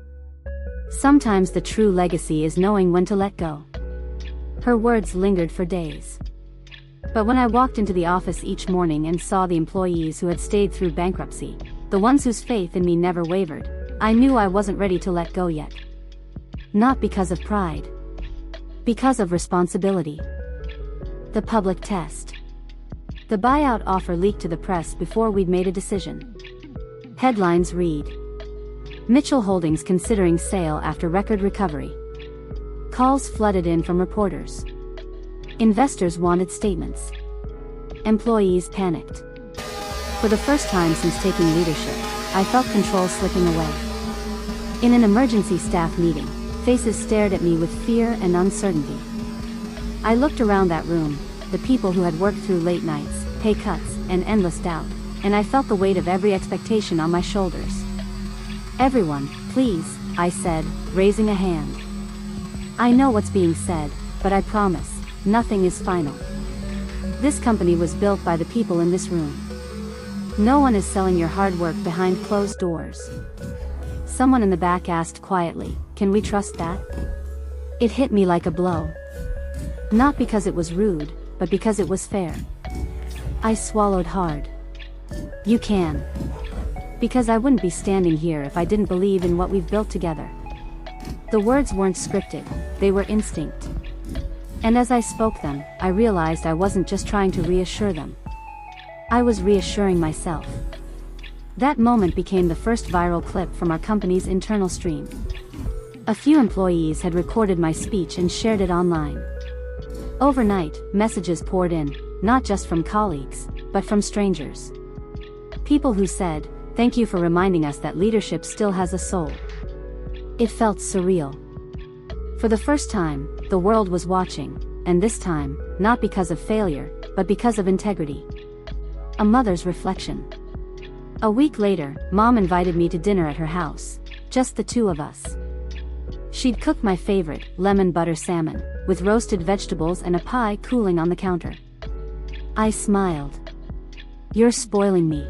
Sometimes the true legacy is knowing when to let go." Her words lingered for days. But when I walked into the office each morning and saw the employees who had stayed through bankruptcy, the ones whose faith in me never wavered, I knew I wasn't ready to let go yet. Not because of pride. Because of responsibility. The public test. The buyout offer leaked to the press before we'd made a decision. Headlines read, "Mitchell Holdings considering sale after record recovery." Calls flooded in from reporters. Investors wanted statements. Employees panicked. For the first time since taking leadership, I felt control slipping away. In an emergency staff meeting, faces stared at me with fear and uncertainty. I looked around that room, the people who had worked through late nights, pay cuts, and endless doubt, and I felt the weight of every expectation on my shoulders. "Everyone, please," I said, raising a hand. "I know what's being said, but I promise, nothing is final. This company was built by the people in this room. No one is selling your hard work behind closed doors." Someone in the back asked quietly, "Can we trust that?" It hit me like a blow. Not because it was rude, but because it was fair. I swallowed hard. "You can. Because I wouldn't be standing here if I didn't believe in what we've built together." The words weren't scripted, they were instinct. And as I spoke them, I realized I wasn't just trying to reassure them. I was reassuring myself. That moment became the first viral clip from our company's internal stream. A few employees had recorded my speech and shared it online. Overnight, messages poured in, not just from colleagues, but from strangers. People who said, "Thank you for reminding us that leadership still has a soul." It felt surreal. For the first time, the world was watching, and this time, not because of failure, but because of integrity. A mother's reflection. A week later, Mom invited me to dinner at her house, just the two of us. She'd cooked my favorite, lemon butter salmon, with roasted vegetables and a pie cooling on the counter. I smiled. "You're spoiling me."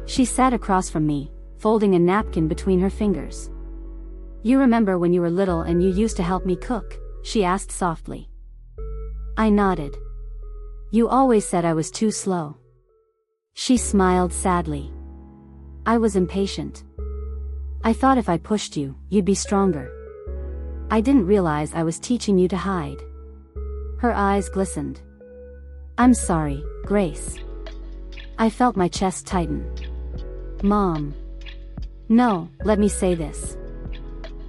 She sat across from me, folding a napkin between her fingers. "You remember when you were little and you used to help me cook?" she asked softly. I nodded. "You always said I was too slow." She smiled sadly. "I was impatient. I thought if I pushed you, you'd be stronger. I didn't realize I was teaching you to hide." Her eyes glistened. "I'm sorry, Grace." I felt my chest tighten. "Mom." "No, let me say this.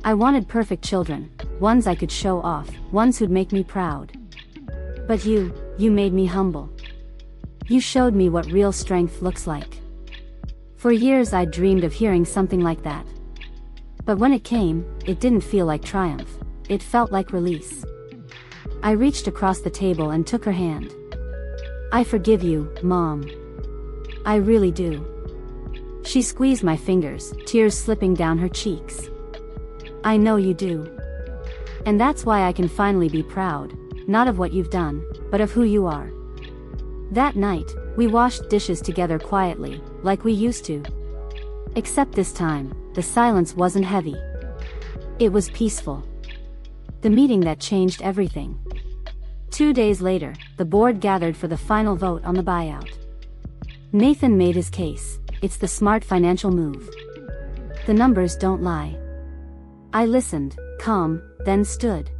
I wanted perfect children, ones I could show off, ones who'd make me proud. But you made me humble. You showed me what real strength looks like." For years I'd dreamed of hearing something like that. But when it came, it didn't feel like triumph, it felt like release. I reached across the table and took her hand. "I forgive you, Mom. I really do." She squeezed my fingers, tears slipping down her cheeks. "I know you do. And that's why I can finally be proud, not of what you've done, but of who you are." That night, we washed dishes together quietly, like we used to. Except this time, the silence wasn't heavy. It was peaceful. The meeting that changed everything. 2 days later, the board gathered for the final vote on the buyout. Nathan made his case. It's the smart financial move. The numbers don't lie. I listened, calm, then stood.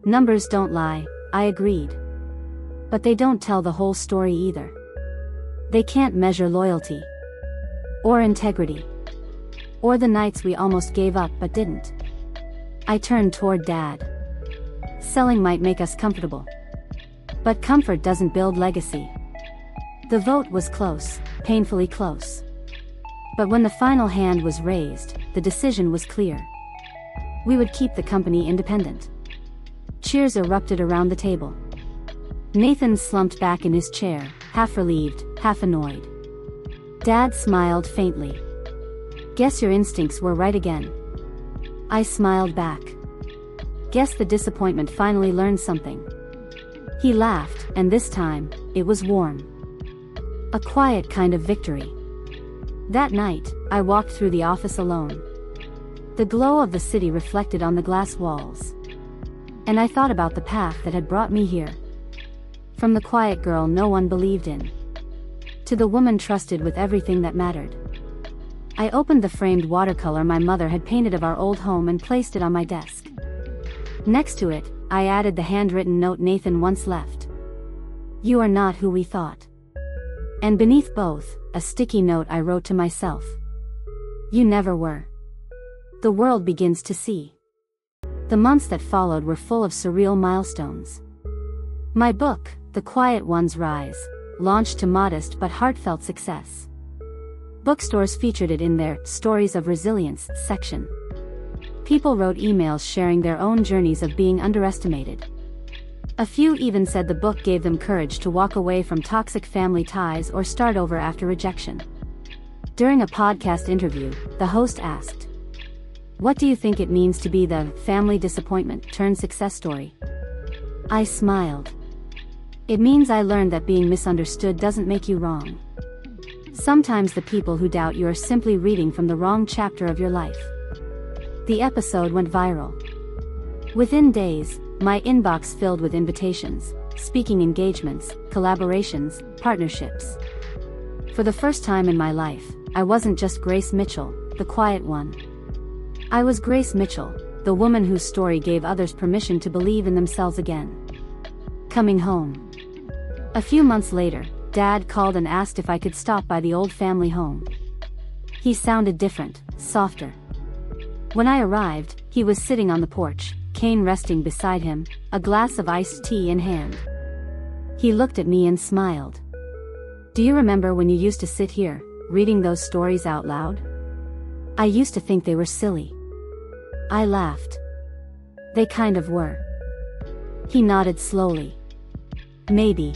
Numbers don't lie, I agreed. But they don't tell the whole story either. They can't measure loyalty. Or integrity. Or the nights we almost gave up but didn't. I turned toward Dad. Selling might make us comfortable. But comfort doesn't build legacy. The vote was close, painfully close. But when the final hand was raised, the decision was clear. We would keep the company independent. Cheers erupted around the table. Nathan slumped back in his chair, half relieved, half annoyed. Dad smiled faintly. Guess your instincts were right again. I smiled back. Guess the disappointment finally learned something. He laughed, and this time, it was warm. A quiet kind of victory. That night, I walked through the office alone. The glow of the city reflected on the glass walls. And I thought about the path that had brought me here. From the quiet girl no one believed in, to the woman trusted with everything that mattered. I opened the framed watercolor my mother had painted of our old home and placed it on my desk. Next to it, I added the handwritten note Nathan once left. "You are not who we thought." And beneath both, a sticky note I wrote to myself. "You never were." The world begins to see. The months that followed were full of surreal milestones. My book, The Quiet One's Rise, launched to modest but heartfelt success. Bookstores featured it in their Stories of Resilience section. People wrote emails sharing their own journeys of being underestimated. A few even said the book gave them courage to walk away from toxic family ties or start over after rejection. During a podcast interview, the host asked, "What do you think it means to be the family disappointment turned success story?" I smiled. "It means I learned that being misunderstood doesn't make you wrong. Sometimes the people who doubt you are simply reading from the wrong chapter of your life." The episode went viral. Within days, my inbox filled with invitations, speaking engagements, collaborations, partnerships. For the first time in my life, I wasn't just Grace Mitchell, the quiet one. I was Grace Mitchell, the woman whose story gave others permission to believe in themselves again. Coming home. A few months later, Dad called and asked if I could stop by the old family home. He sounded different, softer. When I arrived, he was sitting on the porch, cane resting beside him, a glass of iced tea in hand. He looked at me and smiled. "Do you remember when you used to sit here, reading those stories out loud? I used to think they were silly." I laughed. "They kind of were." He nodded slowly. "Maybe.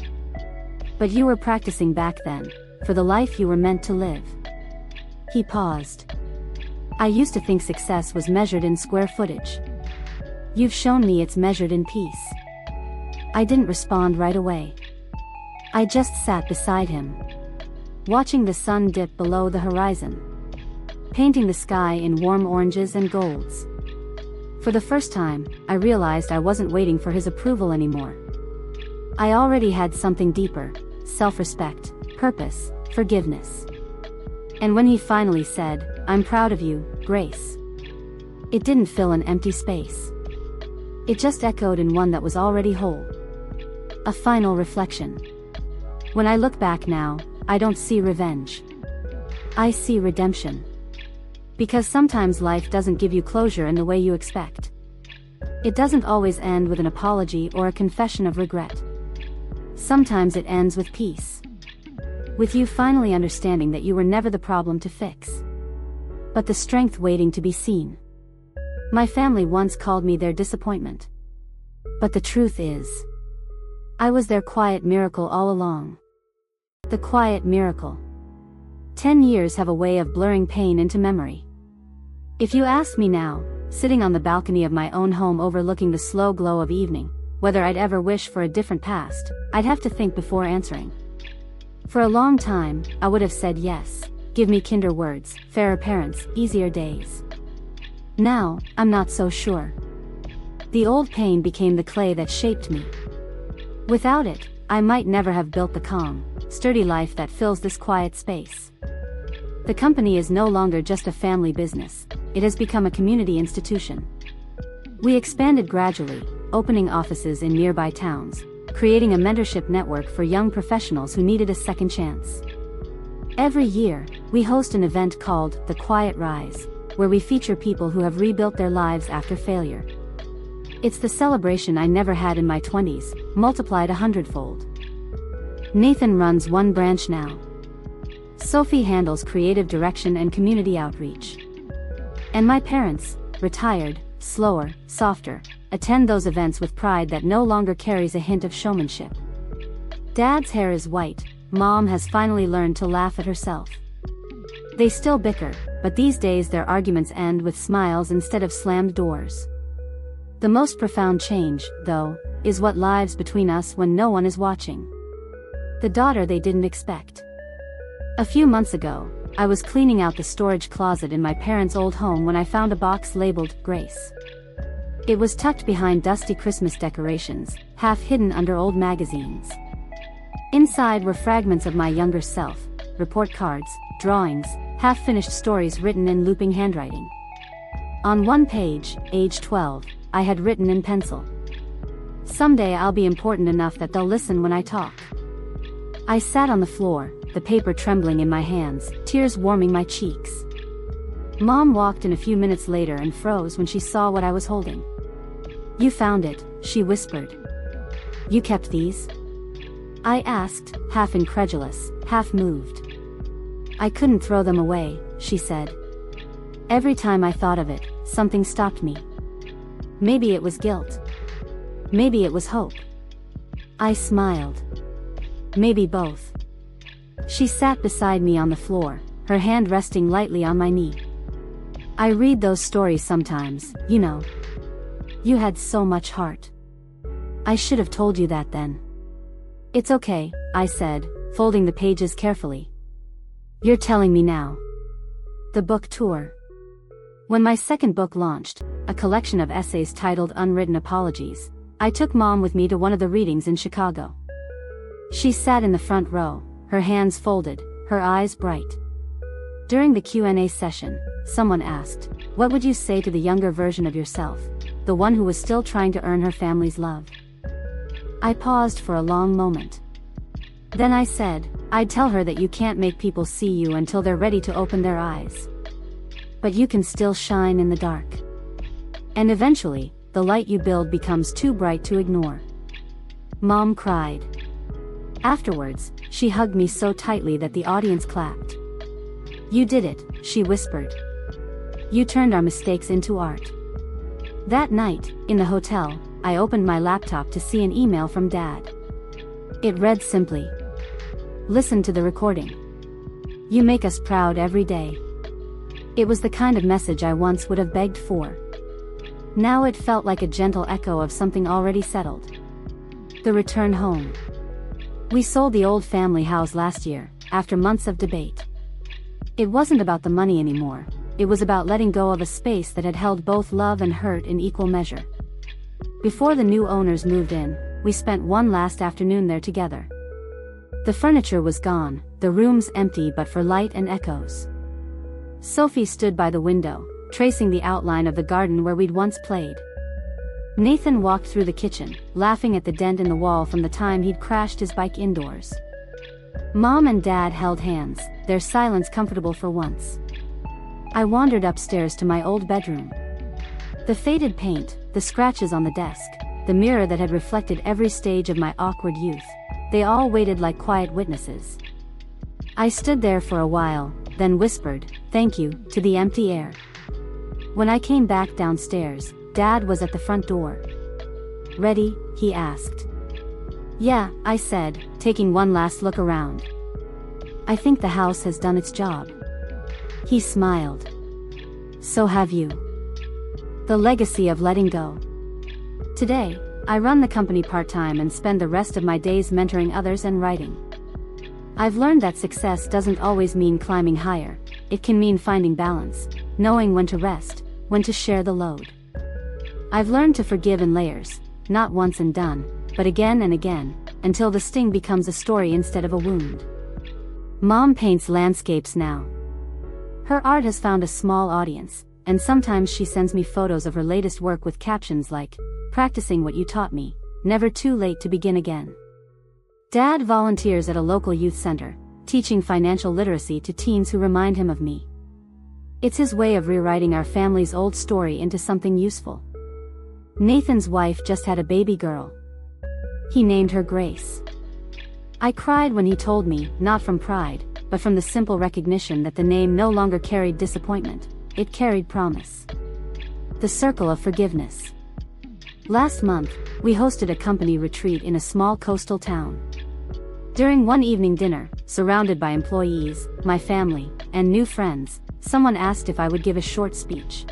But you were practicing back then, for the life you were meant to live." He paused. "I used to think success was measured in square footage. You've shown me it's measured in peace." I didn't respond right away. I just sat beside him, watching the sun dip below the horizon, painting the sky in warm oranges and golds. For the first time, I realized I wasn't waiting for his approval anymore. I already had something deeper: self-respect, purpose, forgiveness. And when he finally said, "I'm proud of you, Grace," it didn't fill an empty space. It just echoed in one that was already whole. A final reflection. When I look back now, I don't see revenge. I see redemption. Because sometimes life doesn't give you closure in the way you expect. It doesn't always end with an apology or a confession of regret. Sometimes it ends with peace. With you finally understanding that you were never the problem to fix, but the strength waiting to be seen. My family once called me their disappointment. But the truth is, I was their quiet miracle all along. The quiet miracle. 10 years have a way of blurring pain into memory. If you ask me now, sitting on the balcony of my own home overlooking the slow glow of evening, whether I'd ever wish for a different past, I'd have to think before answering. For a long time, I would have said yes, give me kinder words, fairer parents, easier days. Now, I'm not so sure. The old pain became the clay that shaped me. Without it, I might never have built the calm, sturdy life that fills this quiet space. The company is no longer just a family business, it has become a community institution. We expanded gradually, opening offices in nearby towns, creating a mentorship network for young professionals who needed a second chance. Every year, we host an event called The Quiet Rise, where we feature people who have rebuilt their lives after failure. It's the celebration I never had in my 20s, multiplied 100-fold. Nathan runs one branch now. Sophie handles creative direction and community outreach. And my parents, retired, slower, softer, attend those events with pride that no longer carries a hint of showmanship. Dad's hair is white, Mom has finally learned to laugh at herself. They still bicker, but these days their arguments end with smiles instead of slammed doors. The most profound change, though, is what lies between us when no one is watching. The daughter they didn't expect. A few months ago, I was cleaning out the storage closet in my parents' old home when I found a box labeled Grace. It was tucked behind dusty Christmas decorations, half hidden under old magazines. Inside were fragments of my younger self, report cards, drawings, half-finished stories written in looping handwriting. On one page, age 12, I had written in pencil, "Someday I'll be important enough that they'll listen when I talk." I sat on the floor, the paper trembling in my hands, tears warming my cheeks. Mom walked in a few minutes later and froze when she saw what I was holding. "You found it," she whispered. "You kept these?" I asked, half incredulous, half moved. "I couldn't throw them away," she said. Every time I thought of it, something stopped me. Maybe it was guilt. Maybe it was hope. I smiled. Maybe both. She sat beside me on the floor, her hand resting lightly on my knee. "I read those stories sometimes, you know. You had so much heart. I should have told you that then." "It's okay," I said, folding the pages carefully. "You're telling me now." The book tour. When my second book launched, a collection of essays titled Unwritten Apologies, I took Mom with me to one of the readings in Chicago. She sat in the front row, her hands folded, her eyes bright. During the Q&A session, someone asked, "What would you say to the younger version of yourself, the one who was still trying to earn her family's love?" I paused for a long moment. Then I said, "I'd tell her that you can't make people see you until they're ready to open their eyes. But you can still shine in the dark. And eventually, the light you build becomes too bright to ignore." Mom cried. Afterwards, she hugged me so tightly that the audience clapped. "You did it," she whispered. "You turned our mistakes into art." That night, in the hotel, I opened my laptop to see an email from Dad. It read simply, "Listen to the recording. You make us proud every day." It was the kind of message I once would have begged for. Now it felt like a gentle echo of something already settled. The return home. We sold the old family house last year, after months of debate. It wasn't about the money anymore, it was about letting go of a space that had held both love and hurt in equal measure. Before the new owners moved in, we spent one last afternoon there together. The furniture was gone, the rooms empty but for light and echoes. Sophie stood by the window, tracing the outline of the garden where we'd once played. Nathan walked through the kitchen, laughing at the dent in the wall from the time he'd crashed his bike indoors. Mom and Dad held hands, their silence comfortable for once. I wandered upstairs to my old bedroom. The faded paint, the scratches on the desk, the mirror that had reflected every stage of my awkward youth, they all waited like quiet witnesses. I stood there for a while, then whispered, "Thank you," to the empty air. When I came back downstairs, Dad was at the front door. "Ready?" he asked. "Yeah," I said, taking one last look around. "I think the house has done its job." He smiled. "So have you." The legacy of letting go. Today, I run the company part-time and spend the rest of my days mentoring others and writing. I've learned that success doesn't always mean climbing higher, it can mean finding balance, knowing when to rest, when to share the load. I've learned to forgive in layers, not once and done, but again and again, until the sting becomes a story instead of a wound. Mom paints landscapes now. Her art has found a small audience, and sometimes she sends me photos of her latest work with captions like, "Practicing what you taught me, never too late to begin again." Dad volunteers at a local youth center, teaching financial literacy to teens who remind him of me. It's his way of rewriting our family's old story into something useful. Nathan's wife just had a baby girl. He named her Grace. I cried when he told me, not from pride, but from the simple recognition that the name no longer carried disappointment, it carried promise. The circle of forgiveness. Last month, we hosted a company retreat in a small coastal town. During one evening dinner, surrounded by employees, my family, and new friends, someone asked if I would give a short speech.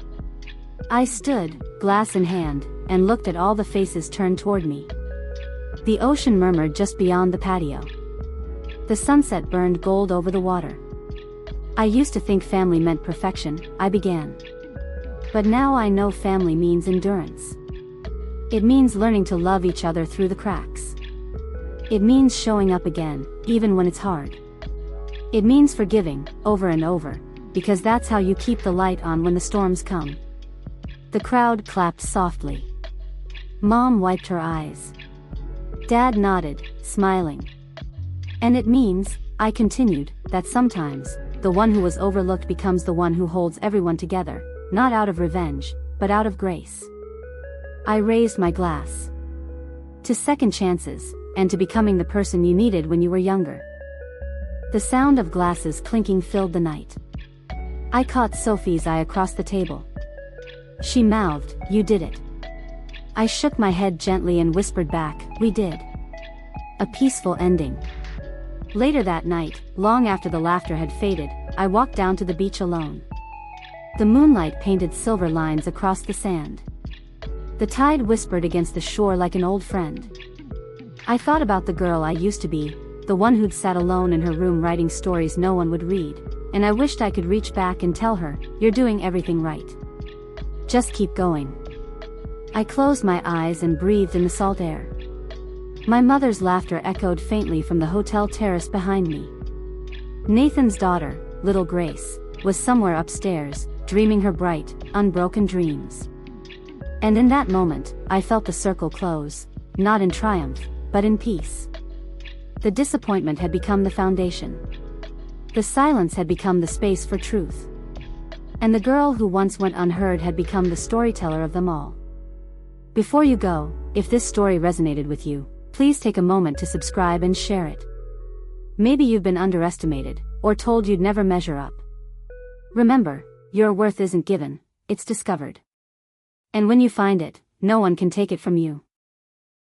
I stood, glass in hand, and looked at all the faces turned toward me. The ocean murmured just beyond the patio. The sunset burned gold over the water. I used to think family meant perfection, I began. But now I know family means endurance. It means learning to love each other through the cracks. It means showing up again, even when it's hard. It means forgiving, over and over, because that's how you keep the light on when the storms come. The crowd clapped softly. Mom wiped her eyes. Dad nodded, smiling. And it means, I continued, that sometimes, the one who was overlooked becomes the one who holds everyone together, not out of revenge, but out of grace. I raised my glass. To second chances, and to becoming the person you needed when you were younger. The sound of glasses clinking filled the night. I caught Sophie's eye across the table. She mouthed, "You did it." I shook my head gently and whispered back, "We did." A peaceful ending. Later that night, long after the laughter had faded, I walked down to the beach alone. The moonlight painted silver lines across the sand. The tide whispered against the shore like an old friend. I thought about the girl I used to be, the one who'd sat alone in her room writing stories no one would read, and I wished I could reach back and tell her, "You're doing everything right. Just keep going." I closed my eyes and breathed in the salt air. My mother's laughter echoed faintly from the hotel terrace behind me. Nathan's daughter, little Grace, was somewhere upstairs, dreaming her bright, unbroken dreams. And in that moment, I felt the circle close, not in triumph, but in peace. The disappointment had become the foundation. The silence had become the space for truth. And the girl who once went unheard had become the storyteller of them all. Before you go, if this story resonated with you, please take a moment to subscribe and share it. Maybe you've been underestimated, or told you'd never measure up. Remember, your worth isn't given, it's discovered. And when you find it, no one can take it from you.